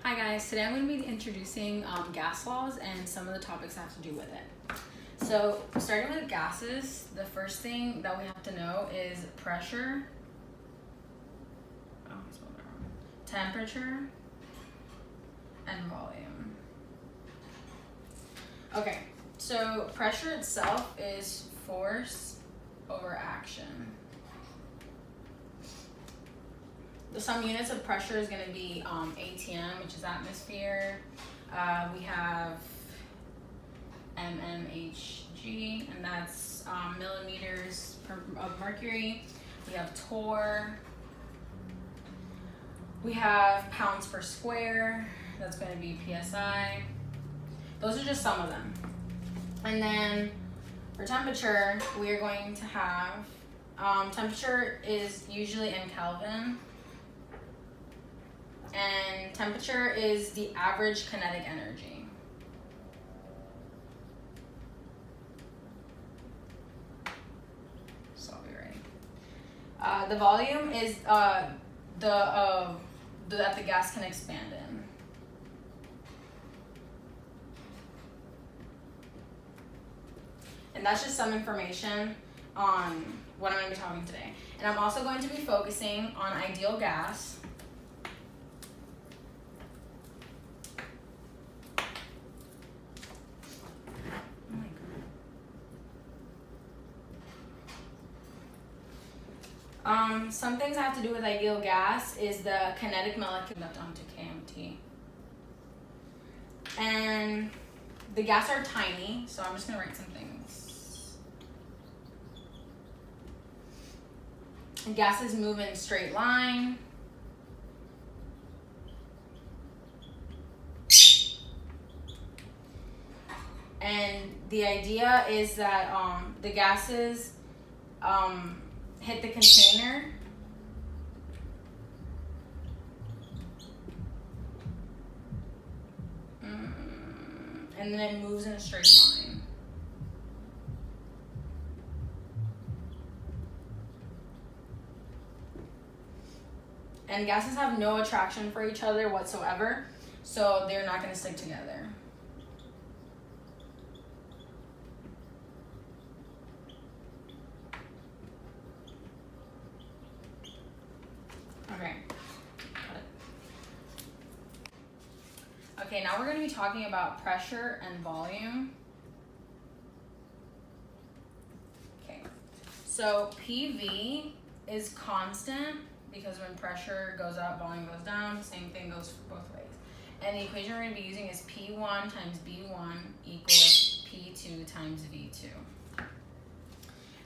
Hi guys, today I'm going to be introducing gas laws and some of the topics that have to do with it. So starting with gases, the first thing that we have to know is pressure, oh, I spelled that wrong, temperature, and volume. Okay, so pressure itself is force over action. Some units of pressure is going to be ATM, which is atmosphere. We have mmHg, and that's millimeters of mercury. We have torr. We have pounds per square. That's going to be psi. Those are just some of them. And then for temperature, we are going to have temperature is usually in Kelvin. And temperature is the average kinetic energy. So I'll be ready. The volume is that the gas can expand in. And that's just some information on what I'm going to be talking today. And I'm also going to be focusing on ideal gas. Some things that have to do with ideal gas is the kinetic molecule left onto KMT. And the gas are tiny, so I'm just going to write some things. And gases move in a straight line. And the idea is that the gases hit the container and then it moves in a straight line. And gases have no attraction for each other whatsoever, so they're not going to stick together. Okay. Okay, now we're going to be talking about pressure and volume. Okay, so PV is constant because when pressure goes up, volume goes down. Same thing goes both ways. And the equation we're going to be using is P1 times B1 equals P2 times V2.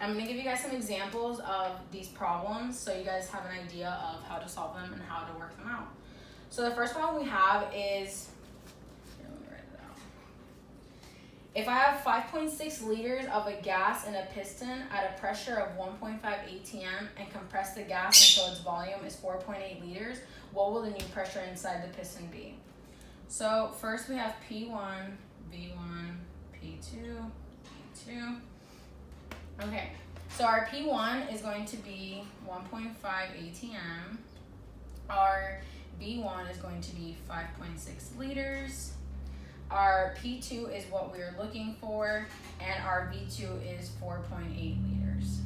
I'm going to give you guys some examples of these problems so you guys have an idea of how to solve them and how to work them out. So the first one we have is, here, let me write it out. If I have 5.6 liters of a gas in a piston at a pressure of 1.5 atm and compress the gas until its volume is 4.8 liters, what will the new pressure inside the piston be? So first we have P1, V1, P2, V2. Okay, so our P1 is going to be 1.5 atm. Our B1 is going to be 5.6 liters. Our P2 is what we're looking for, and our V2 is 4.8 liters.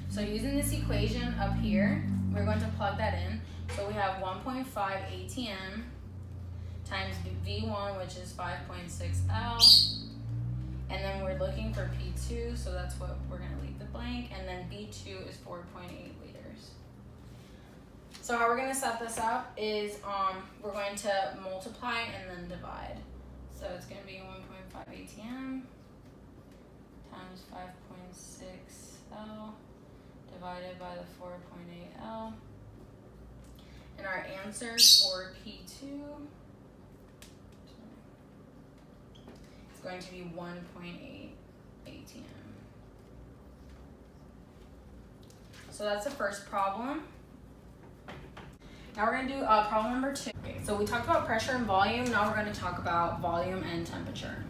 So using this equation up here, we're going to plug that in. So we have 1.5 atm times V1, which is 5.6 L. And then we're looking for P2, so that's what we're going to leave the blank. And then B2 is 4.8 liters. So how we're going to set this up is we're going to multiply and then divide. So it's going to be 1.5 atm times 5.6 L divided by the 4.8 L. And our answer for P2 is going to be 1.8 atm. So that's the first problem. Now we're going to do problem number 2. Okay, so we talked about pressure and volume. Now we're going to talk about volume and temperature.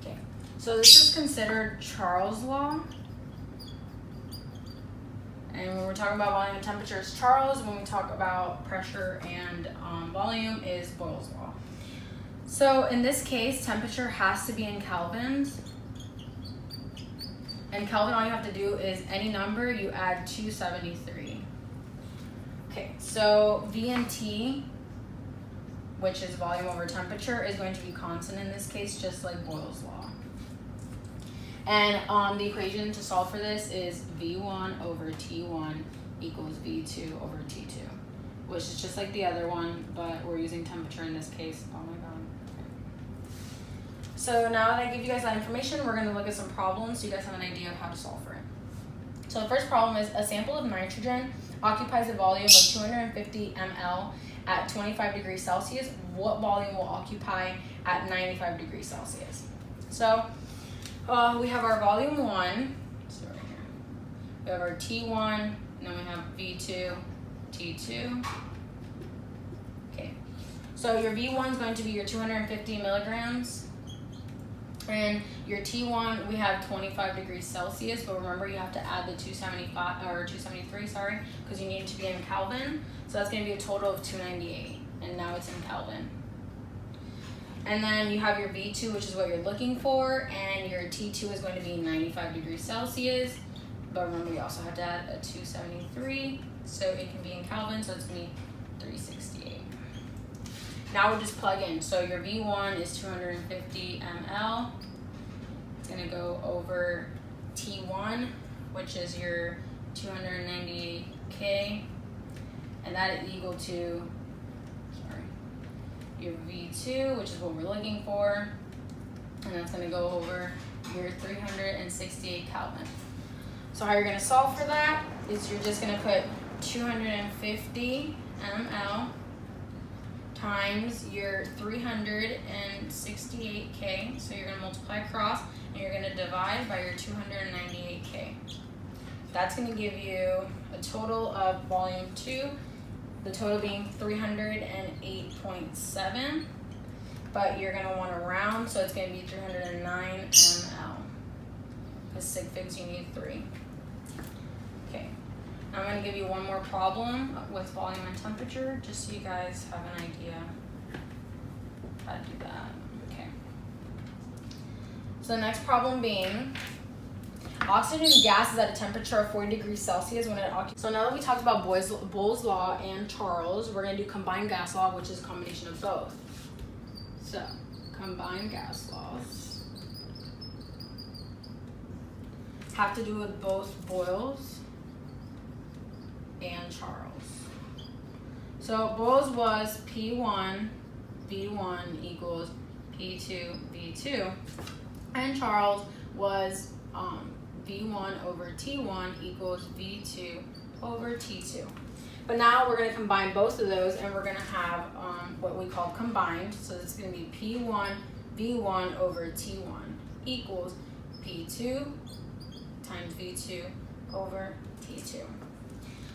Okay, so this is considered Charles' law. And when we're talking about volume and temperature, it's Charles. When we talk about pressure and volume, is Boyle's law. So in this case, temperature has to be in kelvins. And Kelvin, all you have to do is any number, you add 273. Okay, so V and T, which is volume over temperature, is going to be constant in this case, just like Boyle's law. And the equation to solve for this is V1 over T1 equals V2 over T2, which is just like the other one, but we're using temperature in this case. Oh my god. So now that I give you guys that information, we're going to look at some problems so you guys have an idea of how to solve for it. So the first problem is a sample of nitrogen occupies a volume of 250 ml at 25 degrees Celsius. What volume will occupy at 95 degrees Celsius? So we have our volume 1, so right here. We have our T1, and then we have V2, T2. Okay, so your V1 is going to be your 250 milligrams, and your T1, we have 25 degrees Celsius, but remember you have to add the 275 or 273, sorry, because you need it to be in Kelvin. So that's going to be a total of 298, and now it's in Kelvin. And then you have your V2, which is what you're looking for, and your T2 is going to be 95 degrees Celsius. But remember, you also have to add a 273, so it can be in Kelvin, so it's going to be 368. Now we'll just plug in. So your V1 is 250 ml. It's going to go over T1, which is your 298K, and that is equal to your V2, which is what we're looking for, and that's going to go over your 368 Kelvin. So how you're going to solve for that is you're just going to put 250 ml times your 368K, so you're going to multiply across, and you're going to divide by your 298K. That's going to give you a total of volume 2, the total being 308.7, but you're going to want to round, so it's going to be 309 ml. Because sig figs, you need 3. Okay, now I'm going to give you one more problem with volume and temperature, just so you guys have an idea how to do that. Okay. So the next problem being, oxygen gas is at a temperature of 40 degrees Celsius when it occupies. So now that we talked about Boyle's law and Charles, we're going to do combined gas law, which is a combination of both. So, combined gas laws have to do with both Boyle's and Charles. So Boyle's was P1 V1 equals P2 V2, and Charles was V1 over T1 equals V2 over T2. But now we're going to combine both of those, and we're going to have what we call combined. So it's going to be P1 V1 over T1 equals P2 times V2 over T2.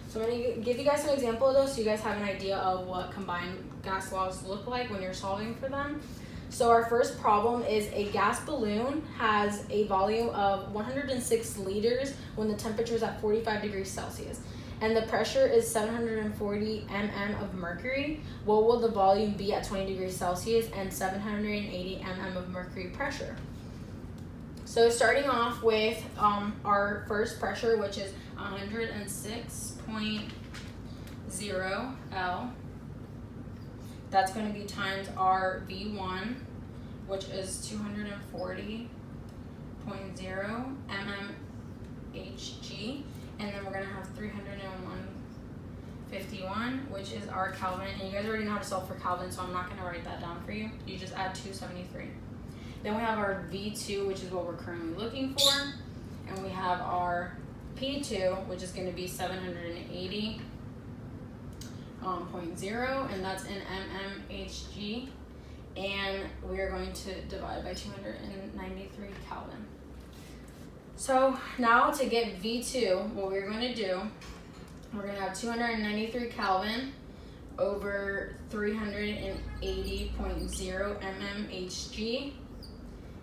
So I'm going to give you guys an example of those so you guys have an idea of what combined gas laws look like when you're solving for them. So our first problem is a gas balloon has a volume of 106 liters when the temperature is at 45 degrees Celsius, and the pressure is 740 mm of mercury. What will the volume be at 20 degrees Celsius and 780 mm of mercury pressure? So starting off with our first pressure, which is 106.0 L. That's going to be times our V1, which is 240.0 mmHg, and then we're going to have 301.51, which is our Kelvin. And you guys already know how to solve for Kelvin, so I'm not going to write that down for you. You just add 273. Then we have our V2, which is what we're currently looking for, and we have our P2, which is going to be 780.0, and that's in mmHg, and we are going to divide by 293 Kelvin. So now to get V2, what we're going to do, we're going to have 293 Kelvin over 380.0 mmHg,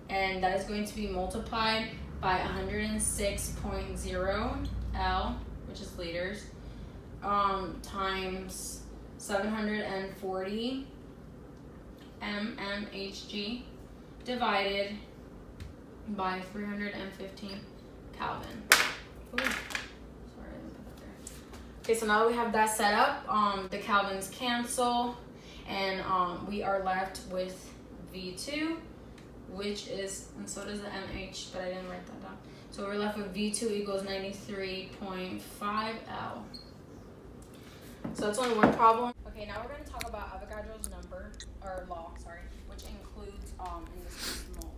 and that is going to be multiplied by 106.0 L, which is liters, times 740 mmHg divided by 315 Kelvin. Ooh. Sorry, I didn't put that there. Okay, so now that we have that set up, the Kelvins cancel, and we are left with V2, which is, and so does the MH, but I didn't write that down. So we're left with V2 equals 93.5 L. So that's only one problem. Okay, now we're going to talk about Avogadro's number, or law, sorry, which includes, in this case, mole.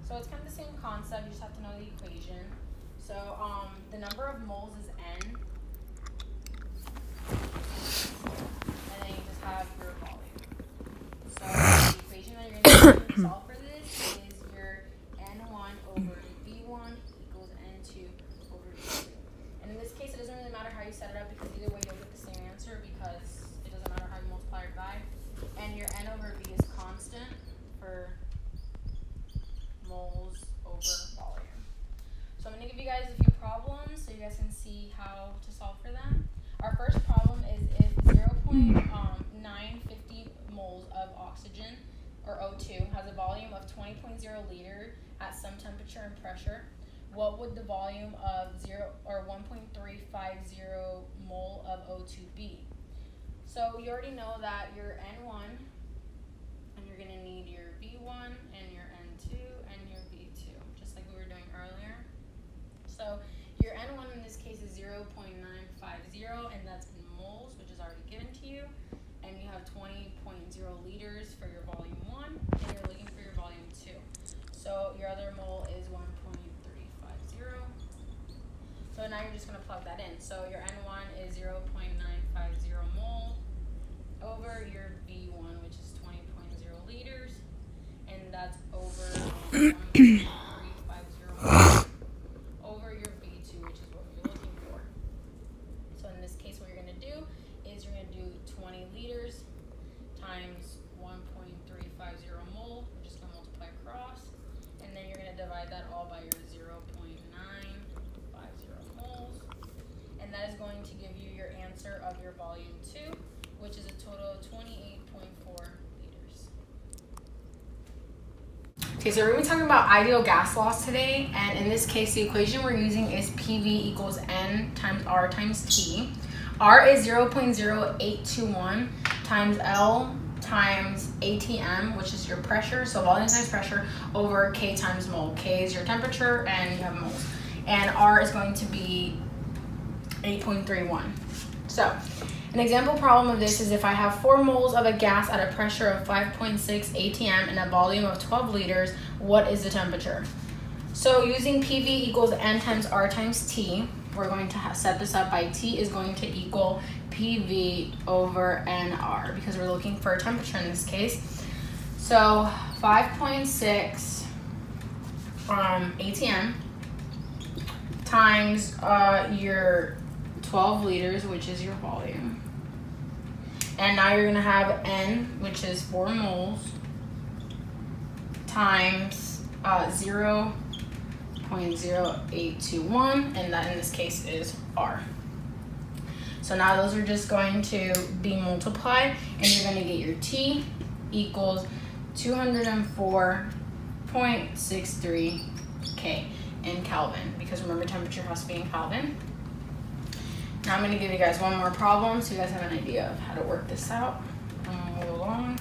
So it's kind of the same concept, you just have to know the equation. So the number of moles is N, and then you just have your volume. So the equation that you're going to solve for this is your N1 over V1 equals N2 over V2. And in this case, it doesn't really matter how you set it up because either way you'll get the same answer because it doesn't matter how you multiply or divide. And your N over V is constant for moles over volume. So I'm going to give you guys a few problems so you guys can see how to solve for them. Our first problem is if 0.950 moles of oxygen, or O2, has a volume of 20.0 liter at some temperature and pressure, what would the volume of 1.350 mole of O2 be? So you already know that your N1, and you're going to need your V1 and your N2 and your V2, just like we were doing earlier. So your N1 in this case is 0.950, and that's in moles, which is already given to you. And you have 20.0 liters for your volume 1, and you're looking for your volume 2. So your other mole is 1.350. So now you're just going to plug that in. So your N1 is 0.950 mole over your V1, which is 20.0 liters, and that's over 1.350 mole over your V2, which is what you're looking for. So in this case, what you're going to do is you're going to do 20 liters times 1.350 mole. We're just going to multiply across, and then you're going to divide that all by your 0.950 moles, and that is going to give you your answer of your volume 2, which is a total of 28.4 liters. Okay, so we're going to be talking about ideal gas laws today, and in this case, the equation we're using is PV equals N times R times T. R is 0.0821 times L times ATM, which is your pressure, so volume times pressure, over K times mole. K is your temperature, and you have moles. And R is going to be 8.31. So, an example problem of this is if I have 4 moles of a gas at a pressure of 5.6 ATM and a volume of 12 liters, what is the temperature? So using PV equals N times R times T, we're going to set this up by T is going to equal PV over NR because we're looking for a temperature in this case. So 5.6 ATM times your 12 liters, which is your volume. And now you're going to have N, which is 4 moles, times 0.0821, and that in this case is R. So now those are just going to be multiplied, and you're going to get your T equals 204.63 K in Kelvin, because remember temperature has to be in Kelvin. Now I'm going to give you guys one more problem so you guys have an idea of how to work this out. Move along.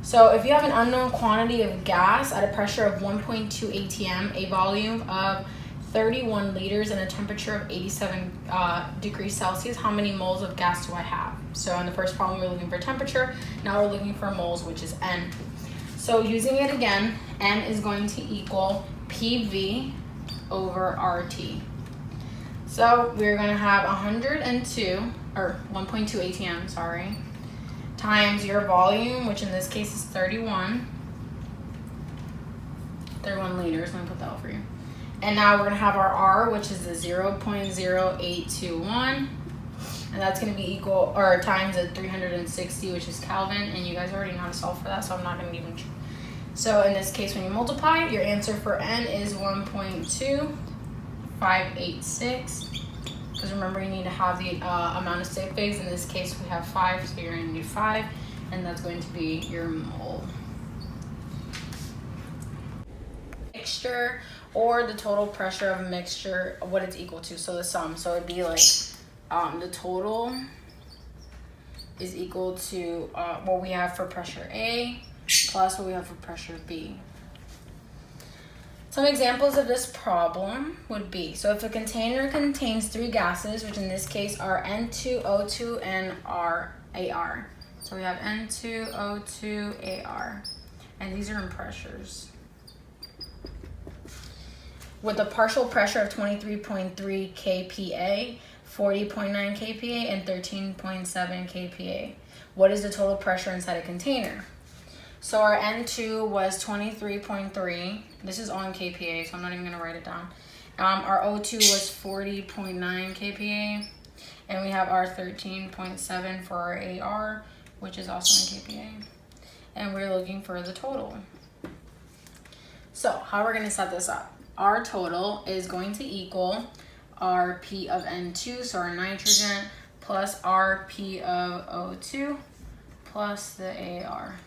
So if you have an unknown quantity of gas at a pressure of 1.2 ATM, a volume of 31 liters, and a temperature of 87 degrees Celsius, how many moles of gas do I have? So in the first problem, we're looking for temperature. Now we're looking for moles, which is N. So using it again, N is going to equal PV over RT. So we're going to have 102, or 1.2 ATM, sorry, times your volume, which in this case is 31 liters. Let me put that out for you. And now we're going to have our R, which is the 0.0821, and that's going to be equal, or times the 360, which is Kelvin, and you guys already know how to solve for that, so I'm not going to even So in this case, when you multiply, your answer for n is 1.2586. Because remember, you need to have the amount of sig figs. In this case, we have 5, so you're going to do 5, and that's going to be your mole. Mixture, or the total pressure of a mixture, what it's equal to, so the sum. So it'd be like the total is equal to what we have for pressure A plus what we have for pressure B. Some examples of this problem would be, so if a container contains 3 gases, which in this case are N2, O2, and AR. So we have N2, O2, AR, and these are in pressures. With a partial pressure of 23.3 kPa, 40.9 kPa, and 13.7 kPa. What is the total pressure inside a container? So our N2 was 23.3. This is on kPa, so I'm not even going to write it down. Our O2 was 40.9 kPa, and we have our 13.7 for our AR, which is also in kPa. And we're looking for the total. So how we're going to set this up? Our total is going to equal our P of N2, so our nitrogen, plus our P of O2, plus the AR.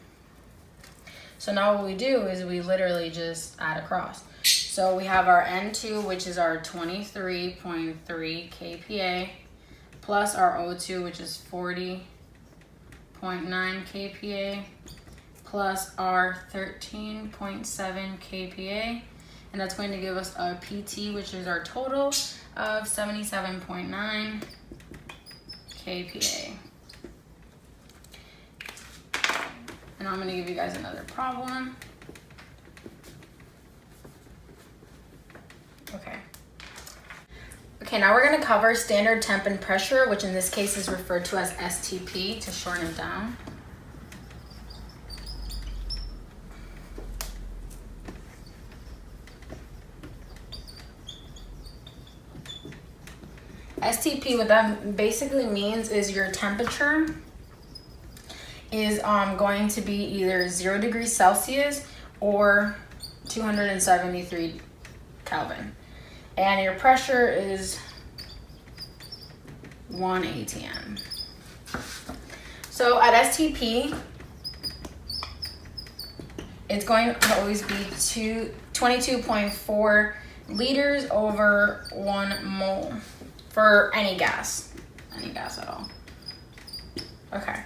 So now what we do is we literally just add across. So we have our N2, which is our 23.3 kPa, plus our O2, which is 40.9 kPa, plus our 13.7 kPa, and that's going to give us a PT, which is our total of 77.9 kPa. And I'm going to give you guys another problem. Okay, now we're going to cover standard temp and pressure, which in this case is referred to as STP to shorten it down. STP, what that basically means is your temperature is going to be either 0 degrees Celsius or 273 Kelvin. And your pressure is 1 atm. So at STP, it's going to always be 22.4 liters over 1 mole for any gas at all. Okay.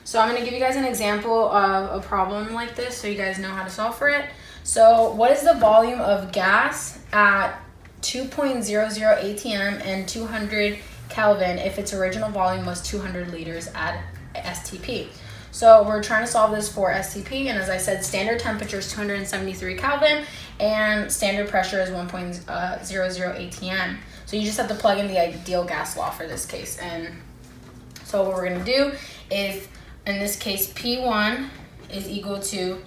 So I'm going to give you guys an example of a problem like this so you guys know how to solve for it. So what is the volume of gas at 2.00 atm and 200 Kelvin if its original volume was 200 liters at STP? So we're trying to solve this for STP, and as I said, standard temperature is 273 Kelvin and standard pressure is 1.00 atm. So you just have to plug in the ideal gas law for this case. And so what we're going to do is, in this case, P1 is equal to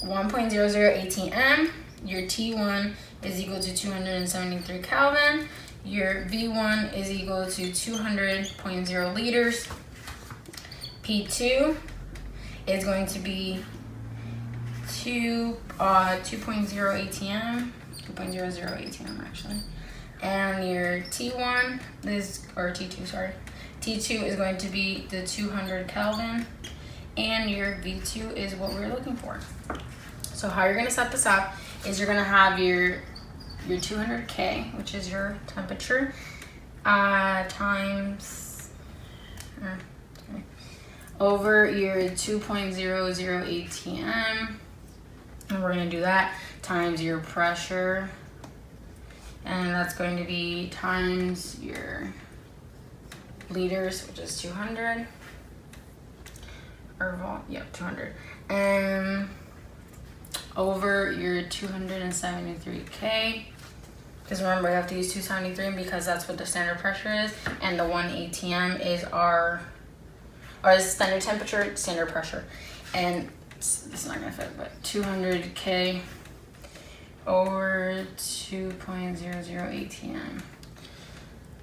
1.00 atm. Your T1 is equal to 273 Kelvin. Your V1 is equal to 200.0 liters. P2 is going to be 2.0 atm. 2.00 atm actually. And your T1 is, or T2, sorry. T2 is going to be the 200 Kelvin, and your V2 is what we're looking for. So how you're going to set this up is you're going to have your 200K, which is your temperature, times over your 2.00 atm, and we're going to do that times your pressure, and that's going to be times your liters, which is 200, or 200, and over your 273K, because remember you have to use 273 because that's what the standard pressure is, and the 1 atm is our standard temperature, standard pressure, and this is not gonna fit, but 200K over 2.00 atm.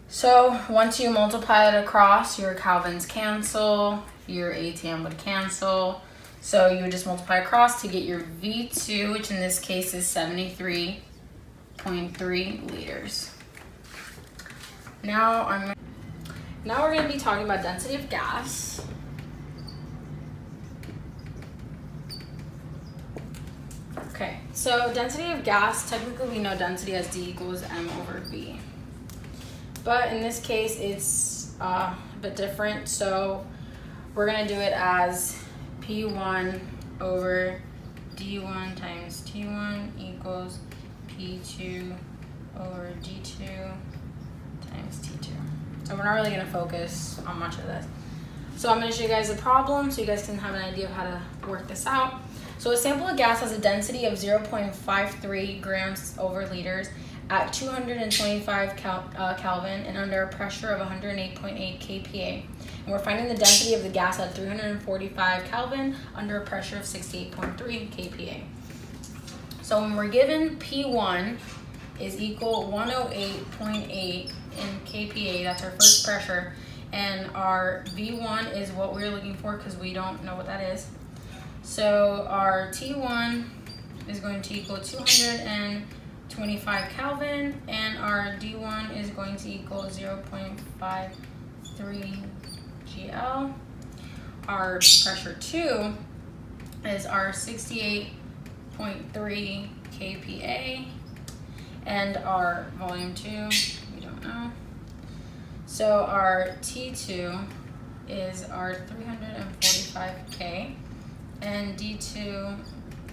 So once you multiply it across, your Kelvins cancel, your atm would cancel. So you would just multiply across to get your V2, which in this case is 73.3 liters. Now we're going to be talking about density of gas. Okay, so density of gas, technically we know density as D equals M over V. But in this case, it's a bit different. So we're going to do it as P1 over D1 times T1 equals P2 over D2 times T2. So we're not really going to focus on much of this. So I'm going to show you guys the problem so you guys can have an idea of how to work this out. So a sample of gas has a density of 0.53 grams over liters at 225 Kelvin and under a pressure of 108.8 kPa. And we're finding the density of the gas at 345 Kelvin under a pressure of 68.3 kPa. So when we're given P1 is equal 108.8 in kPa, that's our first pressure, and our V1 is what we're looking for because we don't know what that is. So our T1 is going to equal 225 Kelvin, and our D1 is going to equal 0.53 GL. Our pressure 2 is our 68.3 kPa, and our volume 2, we don't know. So our T2 is our 345 K, and D2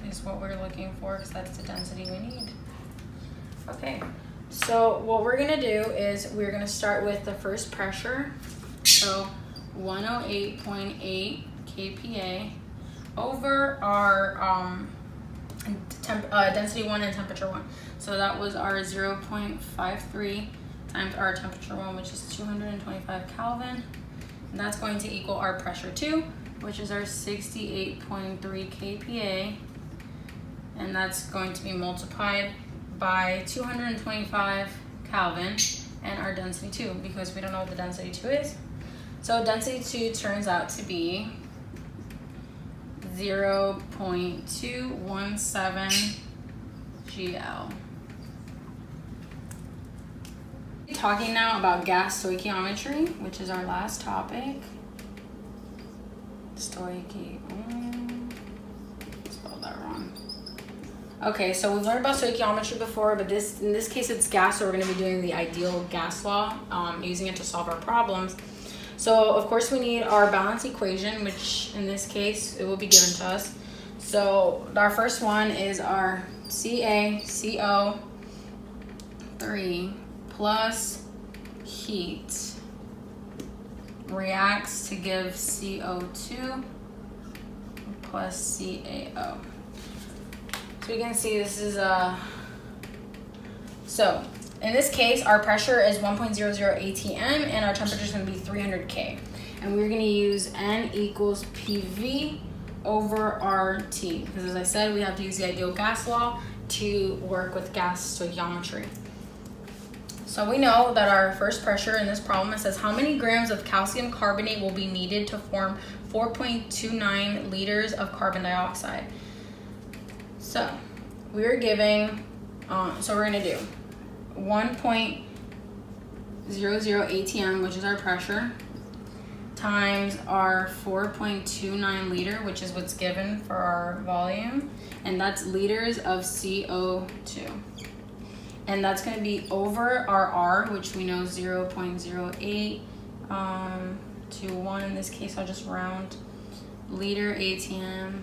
is what we're looking for because that's the density we need. Okay, so what we're gonna do is we're gonna start with the first pressure. So 108.8 kPa over our density 1 and temperature 1. So that was our 0.53 times our temperature 1, which is 225 Kelvin. And that's going to equal our pressure 2, which is our 68.3 kPa. And that's going to be multiplied by 225 Kelvin and our density 2, because we don't know what the density 2 is. So density 2 turns out to be 0.217 GL. Talking now about gas stoichiometry, which is our last topic. Spelled that wrong. Okay, so we've learned about stoichiometry before, but in this case it's gas, so we're going to be doing the ideal gas law, using it to solve our problems. So of course we need our balance equation, which in this case it will be given to us. So our first one is our CaCO3 plus heat reacts to give CO2 plus CaO. So you can see this is so in this case our pressure is 1.00 atm and our temperature is going to be 300 K, and we're going to use N equals PV over RT, because as I said, we have to use the ideal gas law to work with gas stoichiometry. So we know that our first pressure in this problem, it says how many grams of calcium carbonate will be needed to form 4.29 liters of carbon dioxide. So we're giving, so we're gonna do 1.00 atm, which is our pressure, times our 4.29 liter, which is what's given for our volume, and that's liters of CO2. And that's going to be over our R, which we know 0.08 to 1. In this case, I'll just round liter atm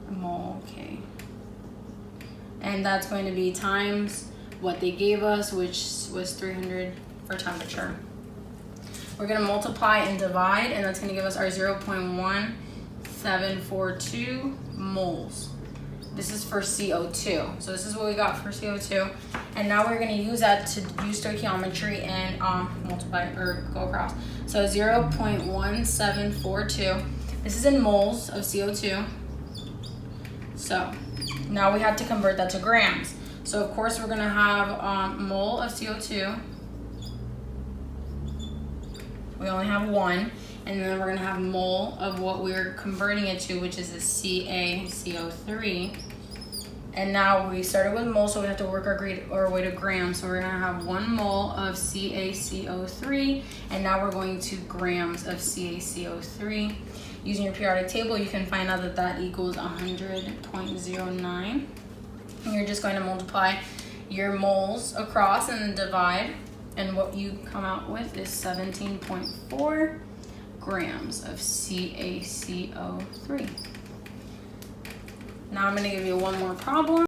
mole K. And that's going to be times what they gave us, which was 300 for temperature. We're going to multiply and divide, and that's going to give us our 0.1742 moles. This is for CO2. So this is what we got for CO2. And now we're going to use that to use stoichiometry and multiply or go across. So 0.1742. This is in moles of CO2. So now we have to convert that to grams. So of course we're going to have mole of CO2. We only have 1. And then we're gonna have mole of what we're converting it to, which is the CaCO3. And now we started with mole, so we have to work our way to grams. So we're gonna have 1 mole of CaCO3, and now we're going to grams of CaCO3. Using your periodic table, you can find out that that equals 100.09. And you're just going to multiply your moles across and then divide, and what you come out with is 17.4 grams of CaCO3. Now I'm going to give you one more problem.